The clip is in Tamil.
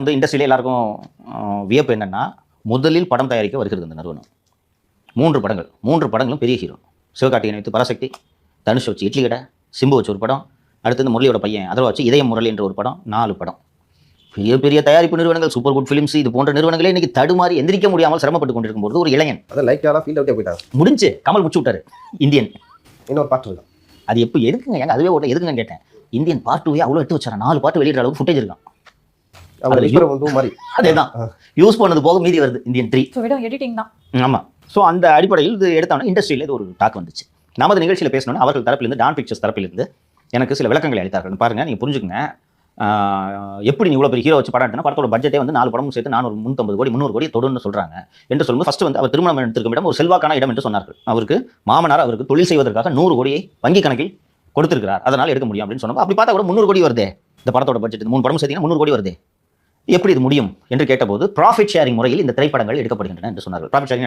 இந்த இண்டஸ்ட்ரியில எல்லாருக்கும் வியப்பு என்னன்னா, முதலில் படம் தயாரிக்க வருகிறது இந்த நிறுவனம். 3 படங்களும் பெரிய ஹீரோ. சிவகார்த்திகேயனை வைத்து பராசக்தி, தனுஷ் வச்சு இட்லி கடை, சிம்பு வச்சு ஒரு படம், அடுத்தது முரளியோட பையன் அதர்வா வச்சு இதயம் முரளி என்ற ஒரு படம், 4 படம். பெரிய பெரிய தயாரிப்பு நிறுவனங்கள், சூப்பர் குட் ஃபிலிம்ஸ் இது போன்ற நிறுவனங்களே இன்னைக்கு தடுமாறி எந்திரிக்க முடியாமல் சிரமப்பட்டு கொண்டிருக்கும் போது ஒரு இளைஞன் அதான் லைக்காலாம் ஃபீல் அவுட்டே போயிட்டாங்க. முடிஞ்சு கமல் முடிச்சு விட்டாரு இந்தியன். இன்னொரு பாட்டு இருக்கும். அது எப்போ எதுக்குங்க ஏங்க அதுவே ஓட்ட எதுக்குங்க கேட்டேன். இந்தியன் பார்ட் 2 அவ்வளோ எடுத்து வச்சாரா, 4 பார்ட் வெளியிடுற அளவுக்கு ஃபுட்டேஜ் இருக்கான். அதேதான் யூஸ் பண்ணது போக மீதி வருது இந்தியன் 3. எடிட்டிங் தான். ஆமாம். ஸோ அந்த அடிப்படையில் இது எடுத்தோன்னா இண்டஸ்ட்ரியில் இது ஒரு டாக் வந்துச்சு. நமது நிகழ்ச்சியில் பேசணும்னா அவர்கள் தரப்பிலிருந்து, டான் பிக்சர்ஸ் தரப்பிலிருந்து எனக்கு சில விளக்கங்களை அளித்தார்கள். பாருங்கள், நீங்கள் புரிஞ்சுக்கங்க. எப்படி நீ இவ்வளோ பெரிய ஹீரோ வச்சு படம் எடுத்தனா படத்தோட பட்ஜெட்டே வந்து 4 படமும் சேர்த்து 450 கோடி 300 கோடி தொடுன்னு சொல்கிறாங்க என்று சொல்லும்போது ஃபஸ்ட்டு வந்து அவர் திருமணம் எடுத்திருக்கும் இடம் ஒரு செல்வாக்கான இடம் என்று சொன்னார்கள். அவருக்கு மாமனார் அவருக்கு தொழில் செய்வதற்காக 100 கோடியை வங்கி கணக்கில் கொடுத்திருக்கிறார், அதனால் எடுக்க முடியும் அப்படின்னு சொன்னோம். அப்படி பார்த்தா கூட 300 கோடி வருதே இந்த படத்தோட பட்ஜெட். 3 படமும் சேர்த்தீங்கன்னா 300 கோடி வருதே, எப்படி இது முடியும் என்று கேட்டபோது ப்ராஃபிட் ஷேரிங் முறையில் இந்த திரைப்படங்கள் எடுக்கப்படுகின்றன என்று சொன்னார்கள். Profit sharing